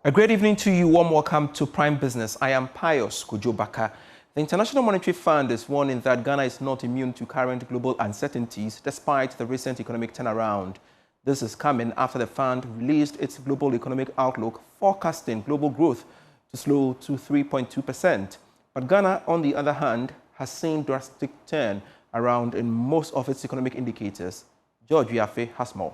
A great evening to you. Warm welcome to Prime Business. I am Pius Kujobaka. The International Monetary Fund is warning that Ghana is not immune to current global uncertainties despite the recent economic turnaround. This is coming after the fund released its global economic outlook, forecasting global growth to slow to 3.2%. But Ghana, on the other hand, has seen drastic turn around in most of its economic indicators. George Yafe has more.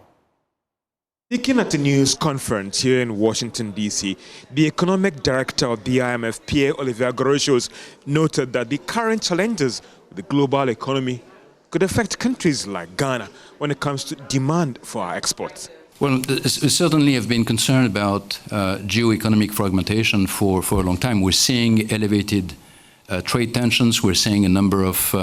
Speaking at a news conference here in Washington, D.C., the economic director of the IMF, Pierre-Olivier Gorochos, noted that the current challenges with the global economy could affect countries like Ghana when it comes to demand for our exports. Well, we certainly have been concerned about geo-economic fragmentation for a long time. We're seeing elevated trade tensions. We're seeing a number of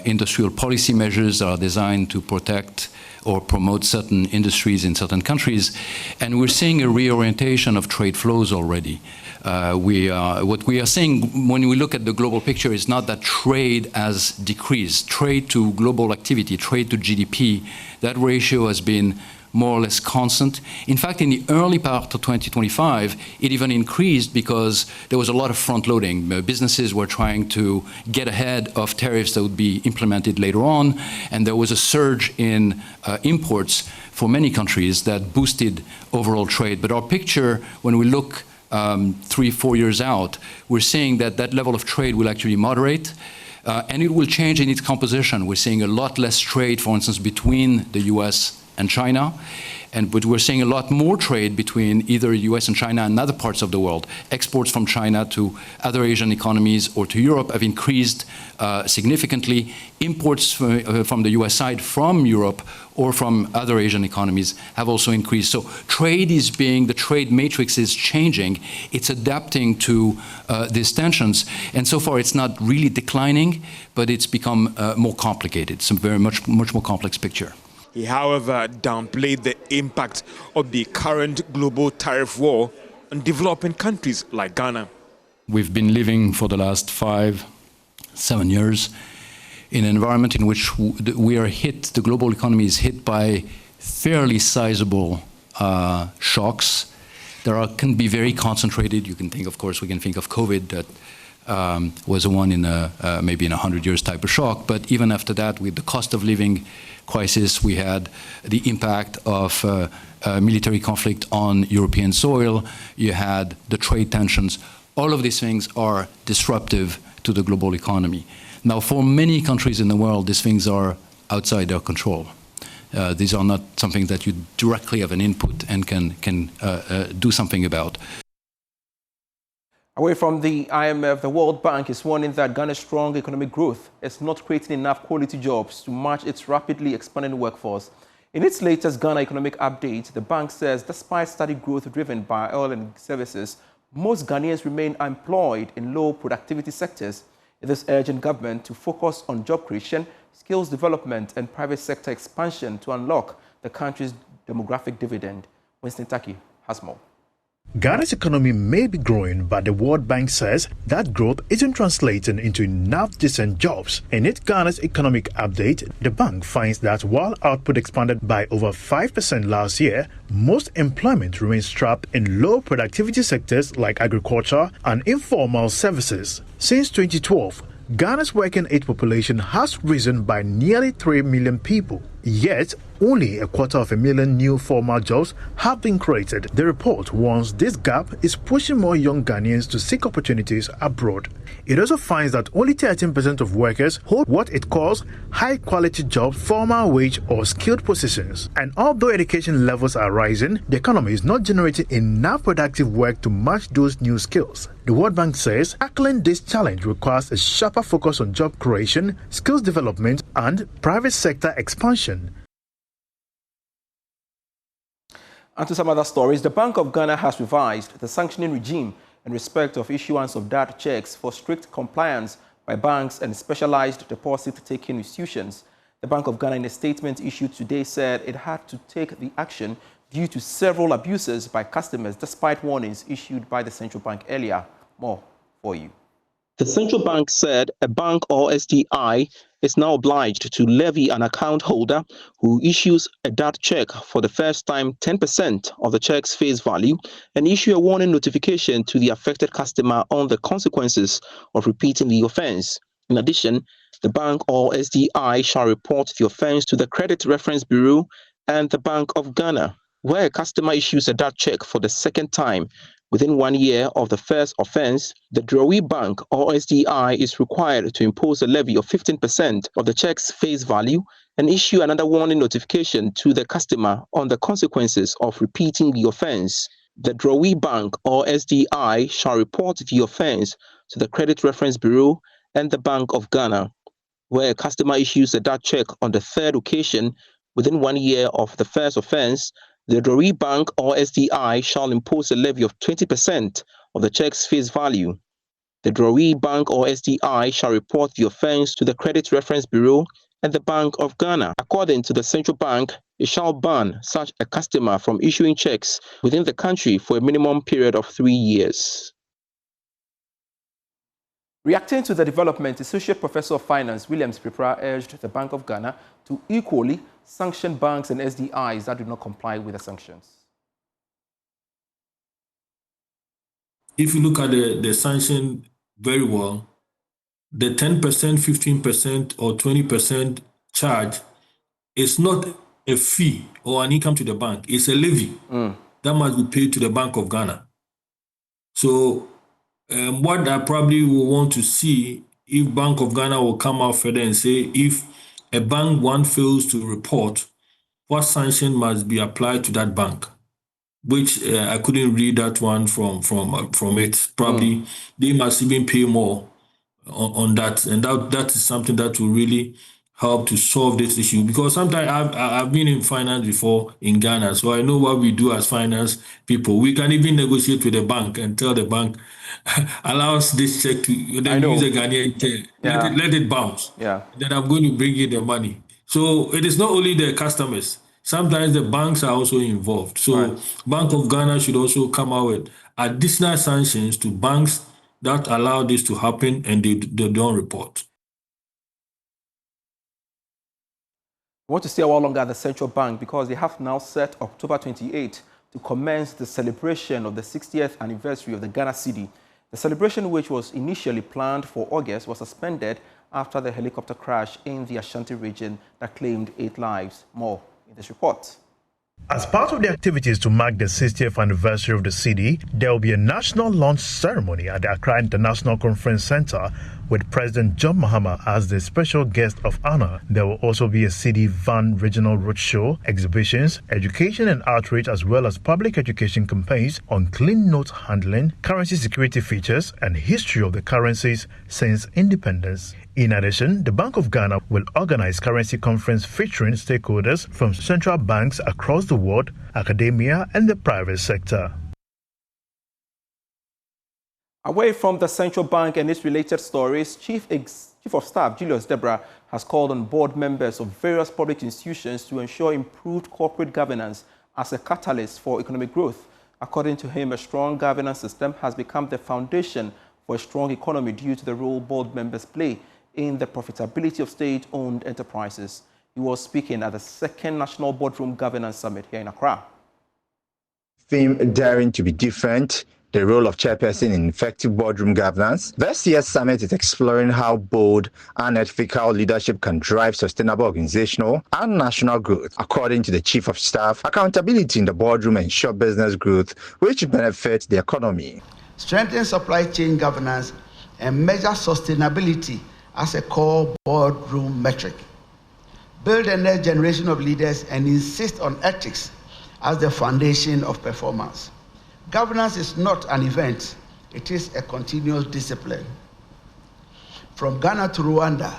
industrial policy measures that are designed to protect or promote certain industries in certain countries. And we're seeing a reorientation of trade flows already. What we are seeing when we look at the global picture is not that trade has decreased. Trade to global activity, trade to GDP, that ratio has been more or less constant. In fact, in the early part of 2025, it even increased because there was a lot of front-loading. Businesses were trying to get ahead of tariffs that would be implemented later on, and there was a surge in imports for many countries that boosted overall trade. But our picture, when we look 3-4 years out, we're seeing that that level of trade will actually moderate. And it will change in its composition. We're seeing a lot less trade, for instance, between the US and China, but we're seeing a lot more trade between either US and China and other parts of the world. Exports from China to other Asian economies or to Europe have increased significantly. Imports from the US side from Europe or from other Asian economies have also increased. So the trade matrix is changing. It's adapting to these tensions. And so far it's not really declining, but it's become more complicated. It's a very much more complex picture. He, however, downplayed the impact of the current global tariff war on developing countries like Ghana. We've been living for the last 5-7 years in an environment in which we are hit, the global economy is hit by fairly sizable shocks. Can be very concentrated. You can think, of course, we can think of COVID that was one in maybe in 100 years type of shock. But even after that, with the cost of living crisis, we had the impact of military conflict on European soil. You had the trade tensions. All of these things are disruptive to the global economy. Now, for many countries in the world, these things are outside their control. These are not something that you directly have an input and can do something about. Away from the IMF, the World Bank is warning that Ghana's strong economic growth is not creating enough quality jobs to match its rapidly expanding workforce. In its latest Ghana economic update, the bank says despite steady growth driven by oil and services, most Ghanaians remain employed in low productivity sectors. It is urging government to focus on job creation, skills development and private sector expansion to unlock the country's demographic dividend. Winston Taki has more. Ghana's economy may be growing, but the World Bank says that growth isn't translating into enough decent jobs. In its Ghana's economic update, the bank finds that while output expanded by over 5% last year, most employment remains trapped in low productivity sectors like agriculture and informal services. Since 2012, Ghana's working age population has risen by nearly 3 million people. Yet, only 250,000 new formal jobs have been created. The report warns this gap is pushing more young Ghanaians to seek opportunities abroad. It also finds that only 13% of workers hold what it calls high-quality jobs, formal wage or skilled positions. And although education levels are rising, the economy is not generating enough productive work to match those new skills. The World Bank says tackling this challenge requires a sharper focus on job creation, skills development, and private sector expansion. And to some other stories, the Bank of Ghana has revised the sanctioning regime in respect of issuance of DART checks for strict compliance by banks and specialized deposit-taking institutions. The Bank of Ghana, in a statement issued today, said it had to take the action due to several abuses by customers, despite warnings issued by the central bank earlier. More for you. The central bank said a bank or SDI is now obliged to levy an account holder who issues a DAT check for the first time 10% of the check's face value and issue a warning notification to the affected customer on the consequences of repeating the offense. In addition, the bank or SDI shall report the offense to the Credit Reference Bureau and the Bank of Ghana. Where a customer issues a DAT check for the second time within 1 year of the first offense, the drawee bank or SDI is required to impose a levy of 15% of the check's face value and issue another warning notification to the customer on the consequences of repeating the offense. The drawee bank or SDI shall report the offense to the Credit Reference Bureau and the Bank of Ghana. Where a customer issues a DAT check on the third occasion within 1 year of the first offense, the drawee bank or SDI shall impose a levy of 20% of the check's face value. The drawee bank or SDI shall report the offense to the Credit Reference Bureau and the Bank of Ghana. According to the central bank, it shall ban such a customer from issuing checks within the country for a minimum period of 3 years. Reacting to the development, Associate Professor of Finance Williams Pripra urged the Bank of Ghana to equally sanction banks and SDIs that do not comply with the sanctions. If you look at the sanction very well, the 10%, 15%, or 20% charge is not a fee or an income to the bank. It's a levy that must be paid to the Bank of Ghana. So what I probably will want to see if Bank of Ghana will come out further and say if a bank one fails to report, what sanction must be applied to that bank, which I couldn't read that one from it. Probably they must even pay more on that, and that is something that will really help to solve this issue. Because sometimes I've been in finance before in Ghana, so I know what we do as finance people. We can even negotiate with the bank and tell the bank, allow us this check to then use a Ghanaian check, let it bounce. Then I'm going to bring you the money. So it is not only the customers. Sometimes the banks are also involved. So Bank of Ghana should also come out with additional sanctions to banks that allow this to happen and they don't report. We want to stay a while longer at the central bank because they have now set October 28 to commence the celebration of the 60th anniversary of the Ghana cedi. The celebration, which was initially planned for August, was suspended after the helicopter crash in the Ashanti region that claimed 8 lives. More in this report. As part of the activities to mark the 60th anniversary of the cedi, there will be a national launch ceremony at the Accra International Conference Center with President John Mahama as the special guest of honor. There will also be a cedi van regional roadshow, exhibitions, education and outreach, as well as public education campaigns on clean note handling, currency security features, and history of the currencies since independence. In addition, the Bank of Ghana will organize currency conference featuring stakeholders from central banks across the world, academia, and the private sector. Away from the central bank and its related stories, Chief of Staff Julius Debrah has called on board members of various public institutions to ensure improved corporate governance as a catalyst for economic growth. According to him, a strong governance system has become the foundation for a strong economy due to the role board members play in the profitability of state-owned enterprises. He was speaking at the second National Boardroom Governance Summit here in Accra. Theme Daring to be Different, the role of chairperson in effective boardroom governance. This year's summit is exploring how bold and ethical leadership can drive sustainable organizational and national growth. According to the Chief of Staff, accountability in the boardroom ensure business growth, which benefits the economy. Strengthen supply chain governance and measure sustainability as a core boardroom metric. Build a next generation of leaders and insist on ethics as the foundation of performance. Governance is not an event, it is a continuous discipline. From Ghana to Rwanda,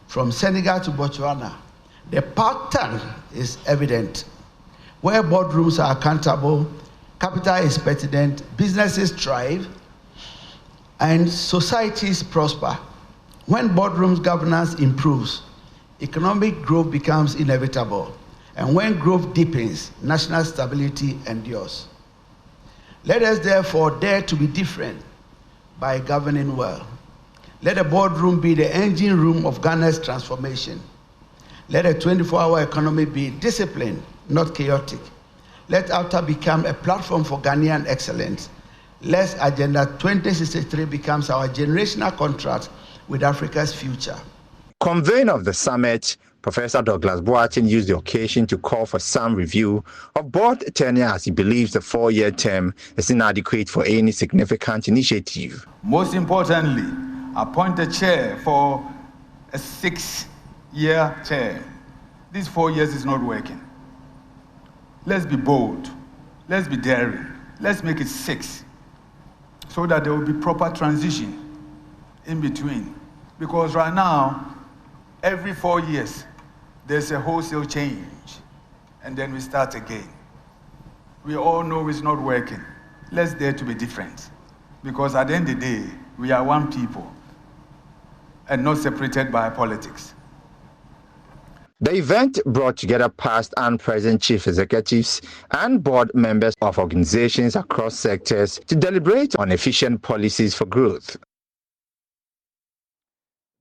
from Senegal to Botswana, the pattern is evident. Where boardrooms are accountable, capital is pertinent, businesses thrive, and societies prosper. When boardrooms governance improves, economic growth becomes inevitable. And when growth deepens, national stability endures. Let us therefore dare to be different by governing well. Let the boardroom be the engine room of Ghana's transformation. Let a 24-hour economy be disciplined, not chaotic. Let AFTA become a platform for Ghanaian excellence. Let Agenda 2063 becomes our generational contract with Africa's future. Convener of the summit, Professor Douglas Boatin used the occasion to call for some review of board tenure as he believes the 4-year term is inadequate for any significant initiative. Most importantly, appoint a chair for a 6-year term. These 4 years is not working. Let's be bold. Let's be daring. Let's make it 6 so that there will be proper transition in between. Because right now, every 4 years, there's a wholesale change, and then we start again. We all know it's not working. Let's dare to be different, because at the end of the day, we are one people and not separated by politics. The event brought together past and present chief executives and board members of organizations across sectors to deliberate on efficient policies for growth.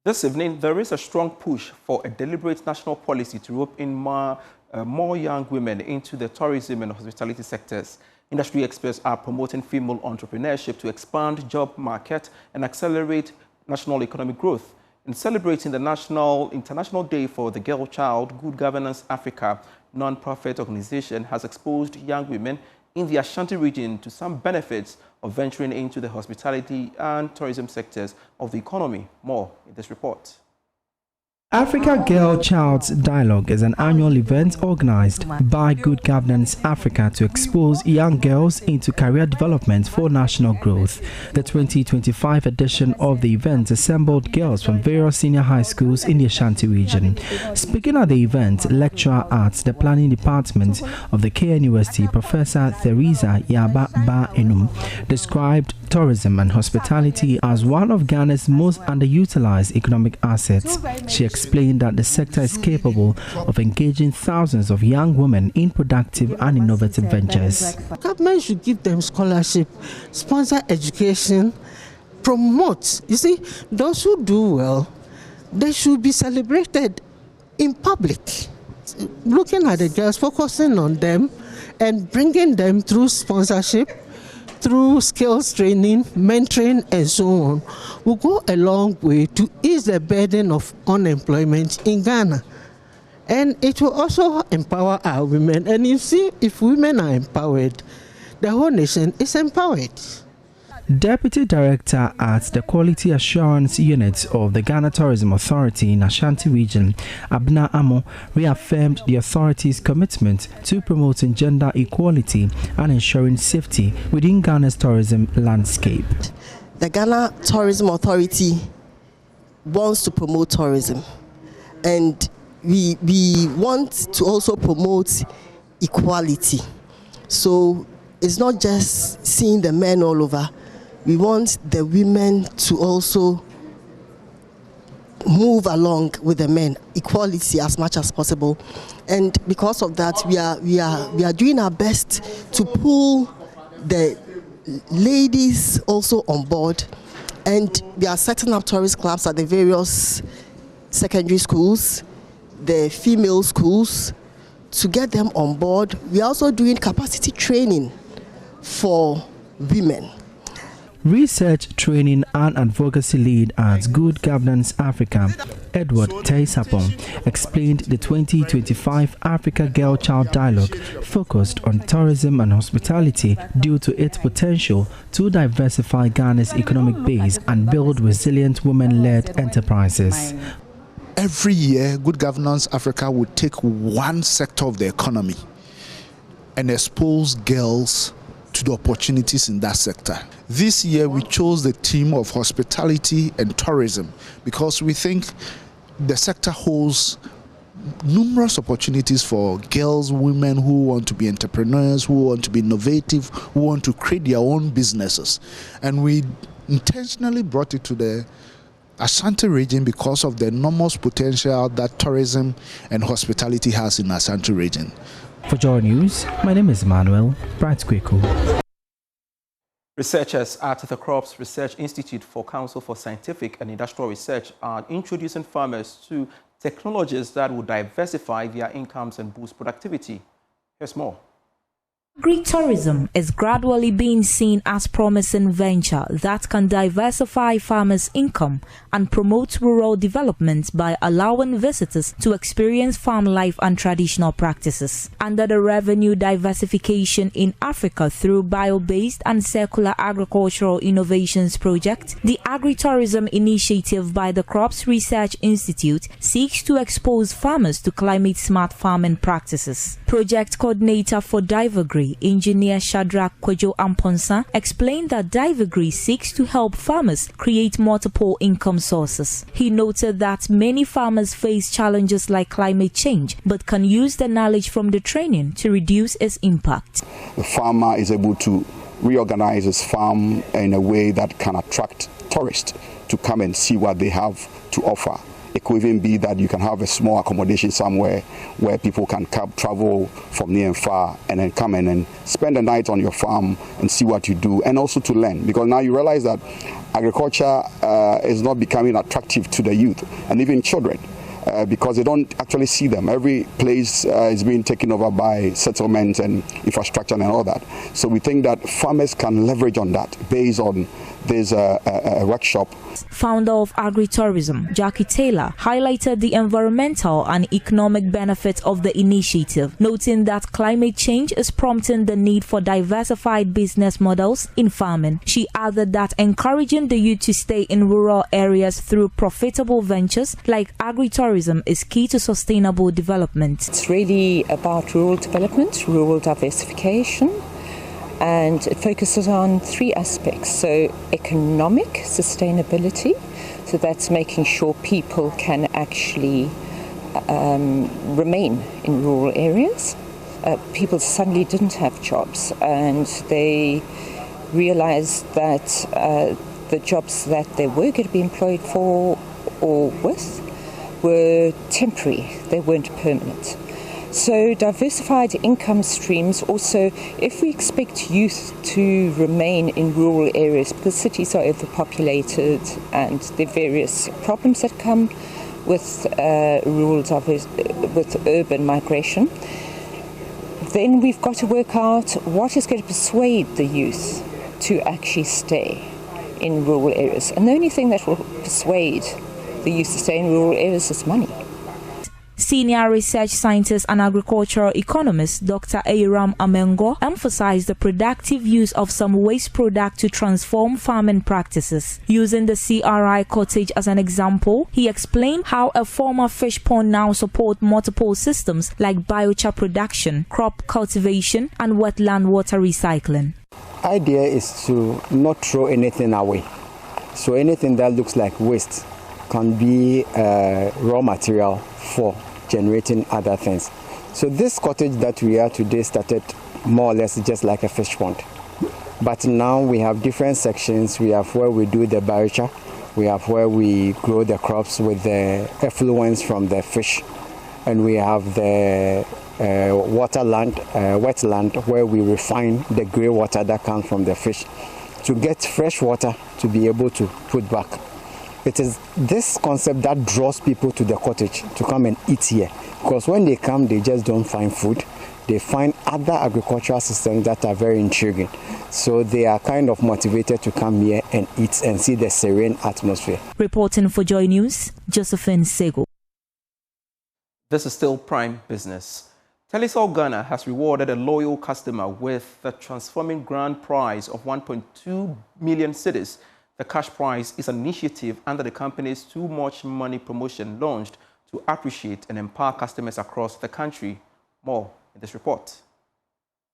This evening, there is a strong push for a deliberate national policy to rope in more young women into the tourism and hospitality sectors. Industry experts are promoting female entrepreneurship to expand job market and accelerate national economic growth. In celebrating the International Day for the Girl Child, Good Governance Africa non-profit organization has exposed young women in the Ashanti region to some benefits of venturing into the hospitality and tourism sectors of the economy. More in this report. Africa Girl Child's Dialogue is an annual event organized by Good Governance Africa to expose young girls into career development for national growth. The 2025 edition of the event assembled girls from various senior high schools in the Ashanti region. Speaking at the event, lecturer at the planning department of the KNUST, Professor Theresa Yaba Ba Enum, described tourism and hospitality as one of Ghana's most underutilized economic assets. She explained that the sector is capable of engaging thousands of young women in productive and innovative ventures. Government should give them scholarship, sponsor education, promote. You see, those who do well, they should be celebrated in public. Looking at the girls, focusing on them and bringing them through sponsorship, through skills training, mentoring, and so on, will go a long way to ease the burden of unemployment in Ghana. And it will also empower our women. And you see, if women are empowered, the whole nation is empowered. Deputy Director at the Quality Assurance Unit of the Ghana Tourism Authority in Ashanti Region, Abna Amo, reaffirmed the authority's commitment to promoting gender equality and ensuring safety within Ghana's tourism landscape. The Ghana Tourism Authority wants to promote tourism, and we want to also promote equality. So it's not just seeing the men all over. We want the women to also move along with the men, equality as much as possible. And because of that, we are doing our best to pull the ladies also on board. And we are setting up tourist clubs at the various secondary schools, the female schools, to get them on board. We are also doing capacity training for women. Research, training and advocacy lead at Good Governance Africa, Edward Teisapong, explained the 2025 Africa Girl Child Dialogue focused on tourism and hospitality due to its potential to diversify Ghana's economic base and build resilient women-led enterprises. Every year, Good Governance Africa would take one sector of the economy and expose girls to the opportunities in that sector. This year we chose the theme of hospitality and tourism because we think the sector holds numerous opportunities for girls, women who want to be entrepreneurs, who want to be innovative, who want to create their own businesses. And we intentionally brought it to the Ashanti region because of the enormous potential that tourism and hospitality has in Ashanti region. For Joy News, my name is Manuel Bright Kweku. Researchers at the Crops Research Institute for Council for Scientific and Industrial Research are introducing farmers to technologies that will diversify their incomes and boost productivity. Here's more. Agritourism is gradually being seen as promising venture that can diversify farmers' income and promote rural development by allowing visitors to experience farm life and traditional practices. Under the Revenue Diversification in Africa through Bio-Based and Circular Agricultural Innovations Project, the Agritourism initiative by the Crops Research Institute seeks to expose farmers to climate-smart farming practices. Project coordinator for Divergree, Engineer Shadrach Kwejo Amponsa, explained that Divergree seeks to help farmers create multiple income sources. He noted that many farmers face challenges like climate change, but can use the knowledge from the training to reduce its impact. The farmer is able to reorganize his farm in a way that can attract tourists to come and see what they have to offer. It could even be that you can have a small accommodation somewhere where people can travel from near and far and then come in and spend the night on your farm and see what you do, and also to learn, because now you realize that agriculture is not becoming attractive to the youth and even children. Because they don't actually see them. Every place is being taken over by settlements and infrastructure and all that. So we think that farmers can leverage on that based on this workshop. Founder of Agritourism, Jackie Taylor, highlighted the environmental and economic benefits of the initiative, noting that climate change is prompting the need for diversified business models in farming. She added that encouraging the youth to stay in rural areas through profitable ventures like agritourism is key to sustainable development. It's really about rural development, rural diversification, and it focuses on three aspects. So economic sustainability, so that's making sure people can actually remain in rural areas. People suddenly didn't have jobs and they realized that the jobs that they were going to be employed for or with were temporary, they weren't permanent. So diversified income streams also, if we expect youth to remain in rural areas because cities are overpopulated and there are various problems that come with with urban migration, then we've got to work out what is going to persuade the youth to actually stay in rural areas. And the only thing that will persuade the youth to stay in rural areas is money. Senior research scientist and agricultural economist Dr. Aram Amengo emphasized the productive use of some waste product to transform farming practices. Using the CRI cottage as an example, he explained how a former fish pond now supports multiple systems like biochar production, crop cultivation, and wetland water recycling. Idea is to not throw anything away. So anything that looks like waste can be raw material for generating other things. So this cottage that we are today started more or less just like a fish pond. But now we have different sections. We have where we do the biochar. We have where we grow the crops with the effluents from the fish. And we have the wetland where we refine the grey water that comes from the fish to get fresh water to be able to put back. It is this concept that draws people to the cottage to come and eat here. Because when they come, they just don't find food. They find other agricultural systems that are very intriguing. So they are kind of motivated to come here and eat and see the serene atmosphere. Reporting for Joy News, Josephine Sego. This is still prime business. Telecel Ghana has rewarded a loyal customer with the transforming grand prize of 1.2 million cedis. The cash prize is an initiative under the company's Too Much Money promotion launched to appreciate and empower customers across the country. More in this report.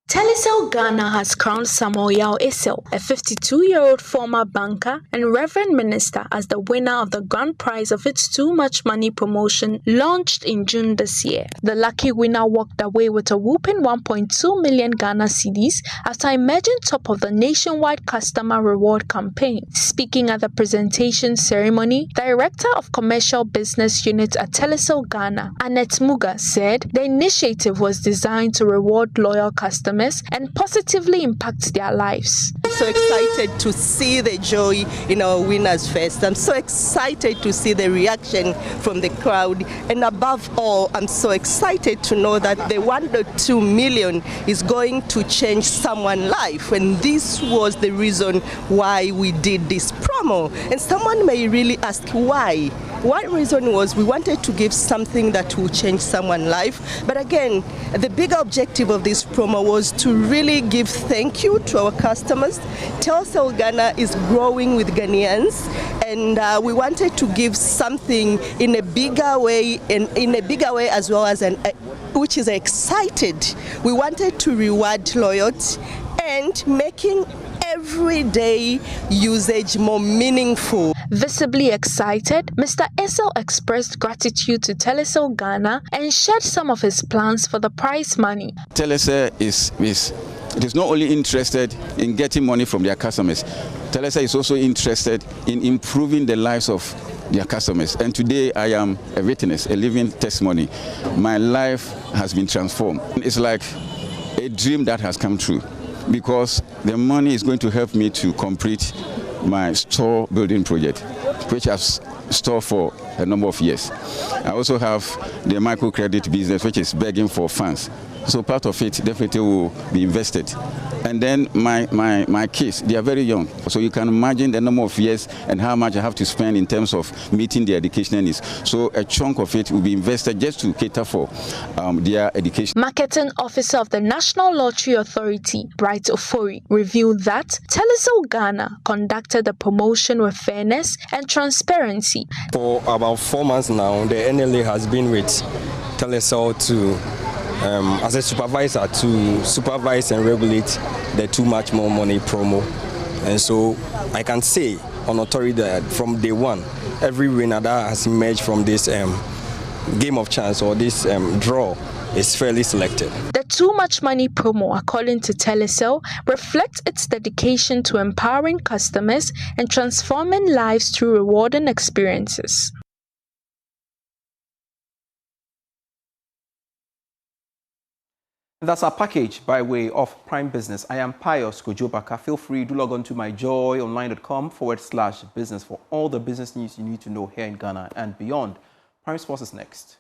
Telecel Ghana has crowned Samuel Yao Esel, a 52-year-old former banker and Reverend Minister, as the winner of the grand prize of its Too Much Money promotion launched in June this year. The lucky winner walked away with a whopping 1.2 million Ghana cedis after emerging top of the nationwide customer reward campaign. Speaking at the presentation ceremony, Director of Commercial Business Unit at Telecel Ghana, Annette Muga, said the initiative was designed to reward loyal customers and positively impact their lives. so excited to see the joy in our winners' face. I'm so excited to see the reaction from the crowd. And above all, I'm so excited to know that the 1.2 million is going to change someone's life. And this was the reason why we did this promo. And someone may really ask why. One reason was we wanted to give something that will change someone's life. But again, the bigger objective of this promo was to really give thank you to our customers. Telecel Ghana is growing with Ghanaians, and we wanted to give something in a bigger way, as well as which is excited. We wanted to reward loyalty and making everyday usage more meaningful. Visibly excited, Mr. Esel expressed gratitude to Telecel Ghana and shared some of his plans for the prize money. Telecel is not only interested in getting money from their customers, Telecel is also interested in improving the lives of their customers. And today I am a witness, a living testimony. My life has been transformed. It's like a dream that has come true, because the money is going to help me to complete my store building project, which I've stored for a number of years. I also have the microcredit business, which is begging for funds. So part of it definitely will be invested. And then my kids, they are very young. So you can imagine the number of years and how much I have to spend in terms of meeting their educational needs. So a chunk of it will be invested just to cater for their education. Marketing Officer of the National Lottery Authority, Bright Ofori, revealed that Telecel Ghana conducted the promotion with fairness and transparency. For about 4 months now, the NLA has been with Telecel as a supervisor to supervise and regulate the Too Much More Money promo. And so I can say on authority that from day one, every winner that has emerged from this game of chance or this draw is fairly selected. The Too Much Money promo, according to Telecel, reflects its dedication to empowering customers and transforming lives through rewarding experiences. That's our package by way of Prime Business. I am Pius Kojobaka. Feel free to log on to myjoyonline.com/business for all the business news you need to know here in Ghana and beyond. Prime Sports is next.